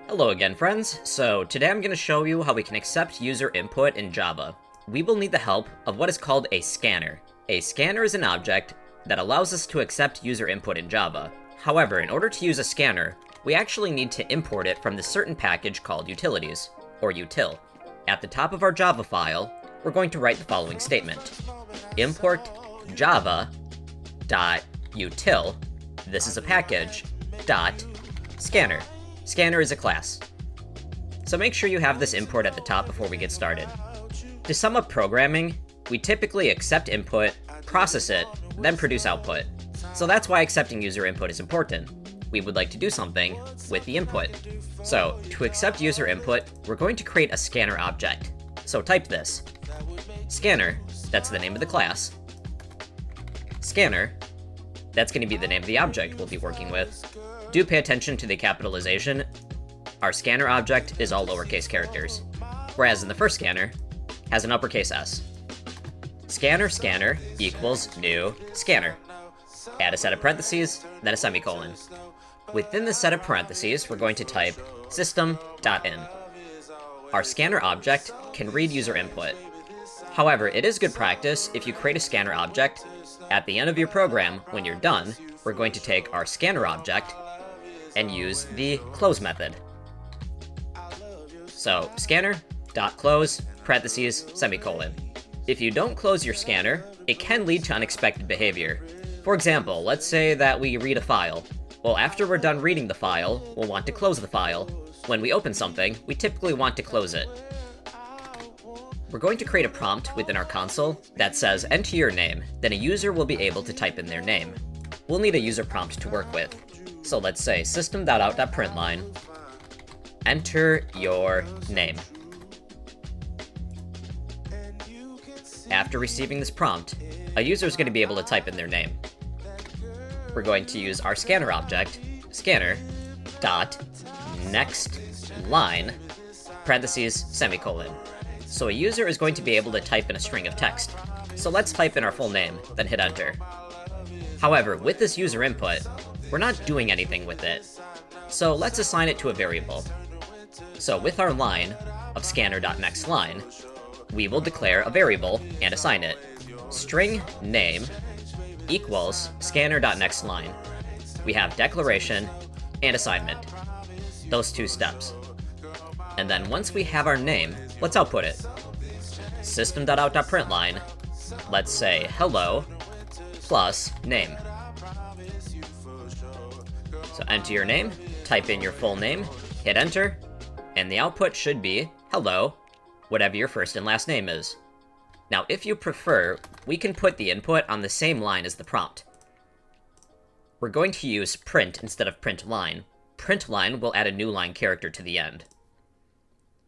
Hello again, friends. So today I'm going to show you how we can accept user input in Java. We will need the help of what is called a scanner. A scanner is an object that allows us to accept user input in Java. However, in order to use a scanner, we actually need to import it from this certain package called utilities, or util. At the top of our Java file, we're going to write the following statement. Import java.util, this is a package, .scanner. Scanner is a class. So make sure you have this import at the top before we get started. To sum up programming, we typically accept input, process it, then produce output. So that's why accepting user input is important. We would like to do something with the input. So to accept user input, we're going to create a scanner object. So type this. Scanner, that's the name of the class. Scanner, that's going to be the name of the object we'll be working with. Do pay attention to the capitalization. Our scanner object is all lowercase characters, whereas in the first scanner, has an uppercase S. Scanner equals new scanner. Add a set of parentheses, then a semicolon. Within the set of parentheses, we're going to type System.in. Our scanner object can read user input. However, it is good practice if you create a scanner object. At the end of your program, when you're done, we're going to take our scanner object and use the close method. So scanner.close, parentheses, semicolon. If you don't close your scanner, it can lead to unexpected behavior. For example, let's say that we read a file. Well, after we're done reading the file, we'll want to close the file. When we open something, we typically want to close it. We're going to create a prompt within our console that says enter your name, then a user will be able to type in their name. We'll need a user prompt to work with. So let's say System.out.println, enter your name. After receiving this prompt, a user is going to be able to type in their name. We're going to use our scanner object, scanner.nextLine, parentheses, semicolon. So a user is going to be able to type in a string of text. So let's type in our full name, then hit enter. However, with this user input, we're not doing anything with it. So let's assign it to a variable. So with our line of scanner.nextLine, we will declare a variable and assign it. String name equals scanner.nextLine. We have declaration and assignment. Those two steps. And then once we have our name, let's output it. System.out.println, let's say hello plus name. So enter your name, type in your full name, hit enter, and the output should be hello, whatever your first and last name is. Now, if you prefer, we can put the input on the same line as the prompt. We're going to use print instead of print line. Print line will add a new line character to the end.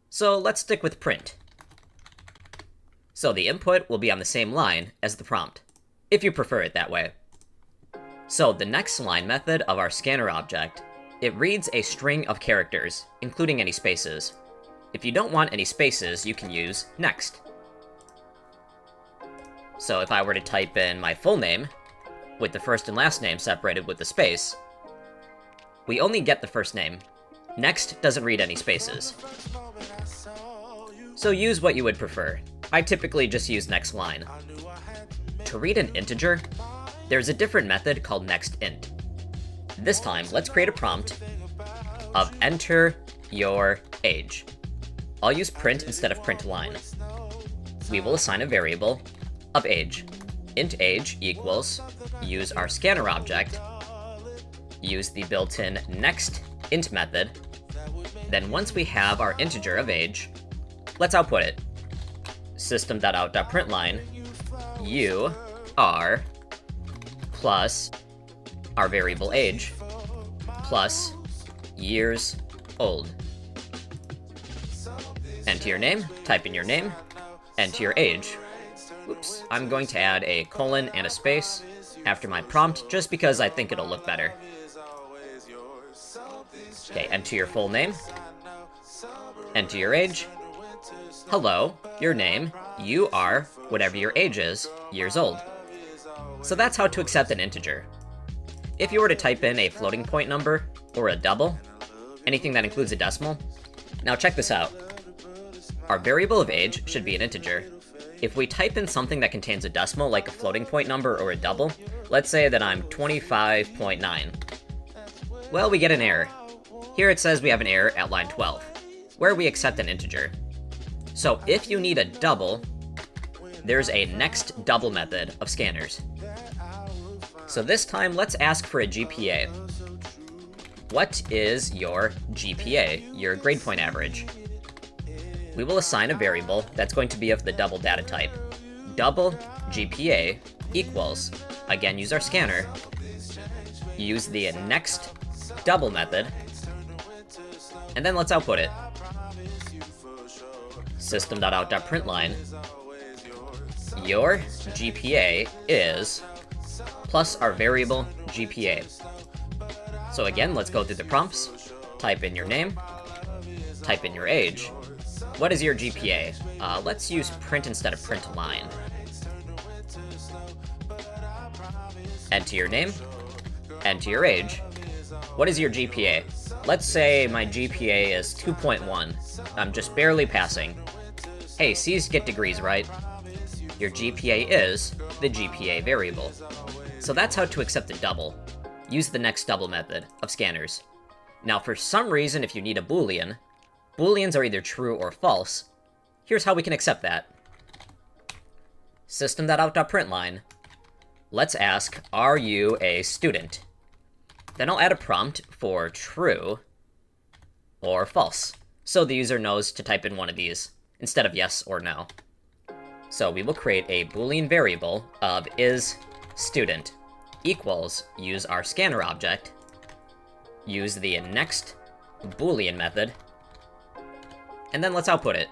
So let's stick with print. So the input will be on the same line as the prompt, if you prefer it that way. So the nextLine method of our scanner object, it reads a string of characters, including any spaces. If you don't want any spaces, you can use next. So if I were to type in my full name, with the first and last name separated with the space, we only get the first name. Next doesn't read any spaces. So use what you would prefer. I typically just use nextLine. To read an integer, there's a different method called nextInt. This time, let's create a prompt of enter your age. I'll use print instead of print line. We will assign a variable of age. Int age equals, use our scanner object, use the built-in nextInt method. Then once we have our integer of age, let's output it. System.out.println, you are plus our variable age plus years old. Enter your name, type in your name, enter your age. Oops, I'm going to add a colon and a space after my prompt just because I think it'll look better. Okay, enter your full name, enter your age. Hello, your name, you are, whatever your age is, years old. So that's how to accept an integer. If you were to type in a floating point number, or a double, anything that includes a decimal. Now check this out. Our variable of age should be an integer. If we type in something that contains a decimal, like a floating point number or a double, let's say that I'm 25.9. Well, we get an error. Here it says we have an error at line 12, where we accept an integer. So if you need a double, there's a nextDouble method of scanners. So this time, let's ask for a GPA. What is your GPA, your grade point average? We will assign a variable that's going to be of the double data type. Double GPA equals, again, use our scanner, use the nextDouble method, and then let's output it. System.out.println, your GPA is plus our variable GPA. So again, let's go through the prompts. Type in your name, type in your age. What is your GPA? Let's use print instead of print line. Enter your name, enter your age. What is your GPA? Let's say my GPA is 2.1. I'm just barely passing. Hey, C's get degrees, right? Your GPA is the GPA variable. So that's how to accept a double. Use the nextDouble method of scanners. Now, for some reason, if you need a boolean, booleans are either true or false. Here's how we can accept that. System.out.println. Let's ask, are you a student? Then I'll add a prompt for true or false, so the user knows to type in one of these, instead of yes or no. So we will create a boolean variable of isStudent equals, use our scanner object, use the nextBoolean method, and then let's output it.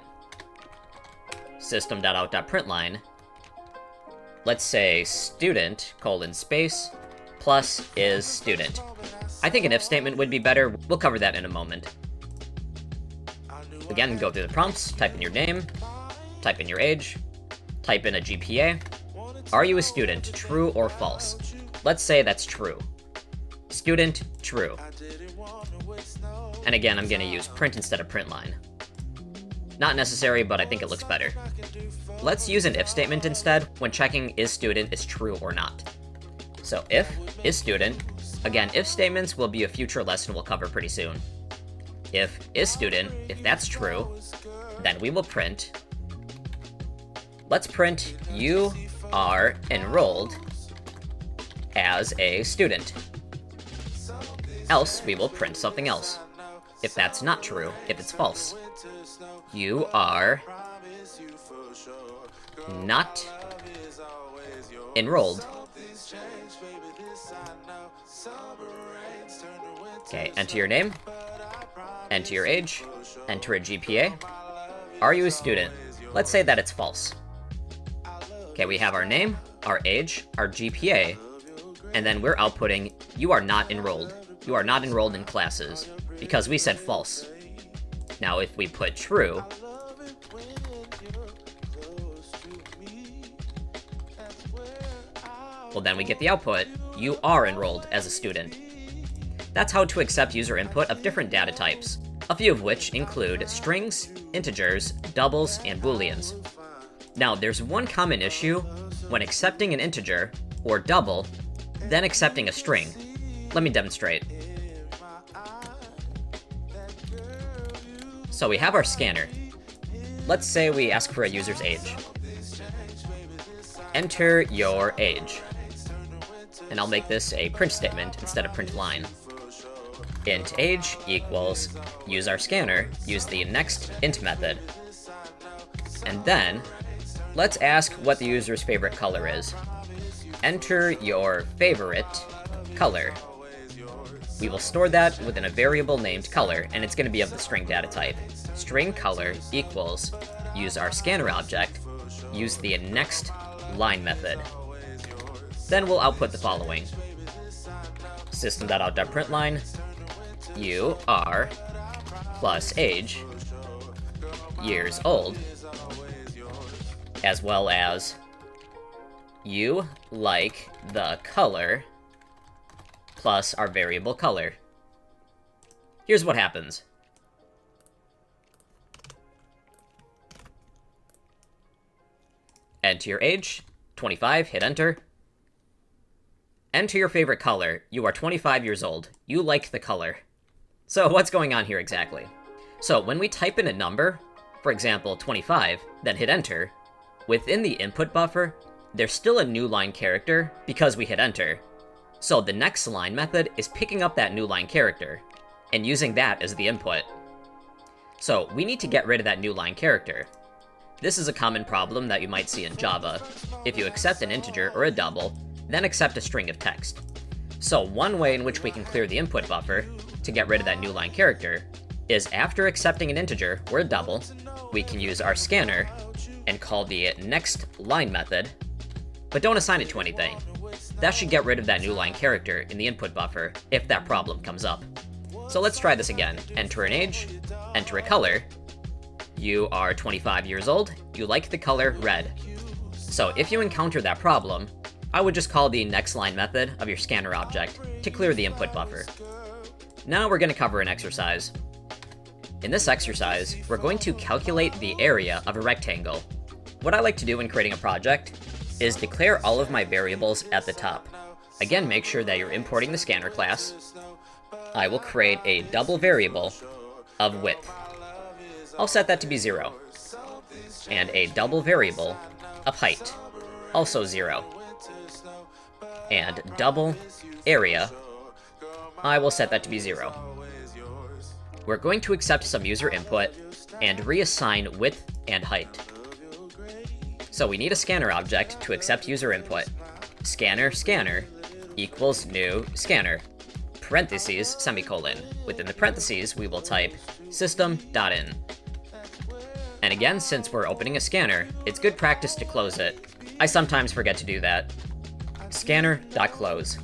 System.out.println. Let's say student, space, plus isStudent. I think an if statement would be better. We'll cover that in a moment. Again, go through the prompts, type in your name, type in your age, type in a GPA. Are you a student, true or false? Let's say that's true. Student, true. And again, I'm going to use print instead of print line. Not necessary, but I think it looks better. Let's use an if statement instead when checking isStudent is true or not. So if isStudent, again, if statements will be a future lesson we'll cover pretty soon. If isStudent, if that's true, then we will print. Let's print you are enrolled as a student. Else, we will print something else. If that's not true, if it's false. You are not enrolled. Okay, enter your name, enter your age, enter a GPA. Are you a student? Let's say that it's false. Okay, we have our name, our age, our GPA, and then we're outputting, you are not enrolled. You are not enrolled in classes, because we said false. Now, if we put true, well, then we get the output, you are enrolled as a student. That's how to accept user input of different data types, a few of which include strings, integers, doubles, and booleans. Now, there's one common issue when accepting an integer, or double, then accepting a string. Let me demonstrate. So we have our scanner. Let's say we ask for a user's age. Enter your age. And I'll make this a print statement instead of print line. Int age equals, use our scanner, use the nextInt method. And then, let's ask what the user's favorite color is. Enter your favorite color. We will store that within a variable named color, and it's going to be of the string data type. String color equals, use our scanner object, use the nextLine method. Then we'll output the following. System.out.println, you are plus age, years old, as well as you like the color plus our variable color. Here's what happens. Enter your age, 25, hit enter. Enter your favorite color. You are 25 years old. You like the color. So what's going on here exactly? So when we type in a number, for example 25, then hit enter, within the input buffer, there's still a new line character because we hit enter. So the nextLine method is picking up that new line character and using that as the input. So we need to get rid of that new line character. This is a common problem that you might see in Java. If you accept an integer or a double, then accept a string of text. So one way in which we can clear the input buffer to get rid of that new line character is after accepting an integer or a double, we can use our scanner and call the nextLine method, but don't assign it to anything. That should get rid of that new line character in the input buffer if that problem comes up. So let's try this again. Enter an age, enter a color. You are 25 years old, you like the color red. So if you encounter that problem, I would just call the nextLine method of your scanner object to clear the input buffer. Now we're going to cover an exercise. In this exercise, we're going to calculate the area of a rectangle. What I like to do when creating a project is declare all of my variables at the top. Again, make sure that you're importing the scanner class. I will create a double variable of width. I'll set that to be 0. And a double variable of height, also 0. And double area, I will set that to be 0. We're going to accept some user input and reassign width and height. So we need a scanner object to accept user input. Scanner equals new scanner, parentheses, semicolon. Within the parentheses, we will type System.in. And again, since we're opening a scanner, it's good practice to close it. I sometimes forget to do that. Scanner.close.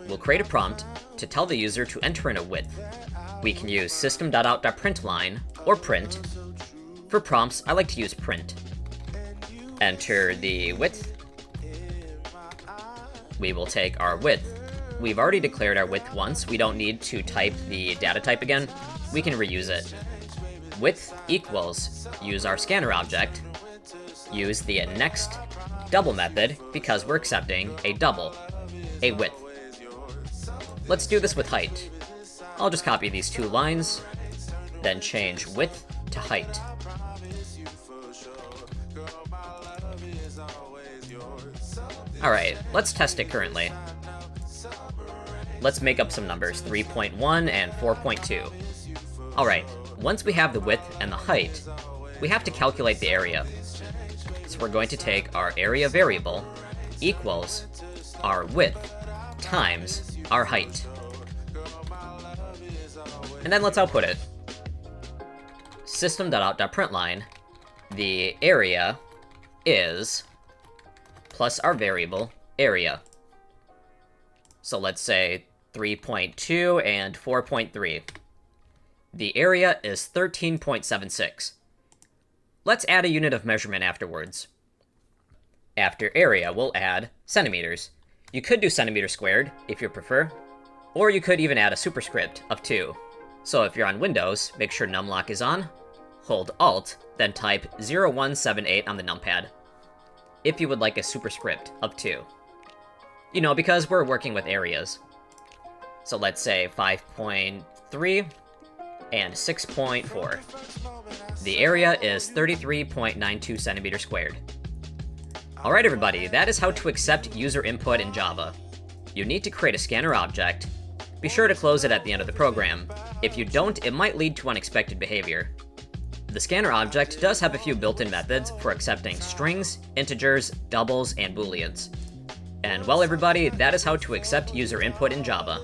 We'll create a prompt to tell the user to enter in a width. We can use System.out.println or print. For prompts, I like to use print. Enter the width. We will take our width. We've already declared our width once. We don't need to type the data type again. We can reuse it. Width equals, use our scanner object, use the nextDouble method because we're accepting a double, a width. Let's do this with height. I'll just copy these two lines, then change width to height. Alright, let's test it currently. Let's make up some numbers, 3.1 and 4.2. Alright, once we have the width and the height, we have to calculate the area. So we're going to take our area variable equals our width times our height. And then let's output it. System.out.println, the area is plus our variable area. So let's say 3.2 and 4.3. The area is 13.76. Let's add a unit of measurement afterwards. After area, we'll add centimeters. You could do centimeter squared, if you prefer, or you could even add a superscript of 2. So if you're on Windows, make sure numlock is on, hold Alt, then type 0178 on the numpad. If you would like a superscript of 2. You know, because we're working with areas. So let's say 5.3 and 6.4. The area is 33.92 centimeters squared. Alright everybody, that is how to accept user input in Java. You need to create a scanner object. Be sure to close it at the end of the program. If you don't, it might lead to unexpected behavior. The scanner object does have a few built-in methods for accepting strings, integers, doubles, and booleans. And well everybody, that is how to accept user input in Java.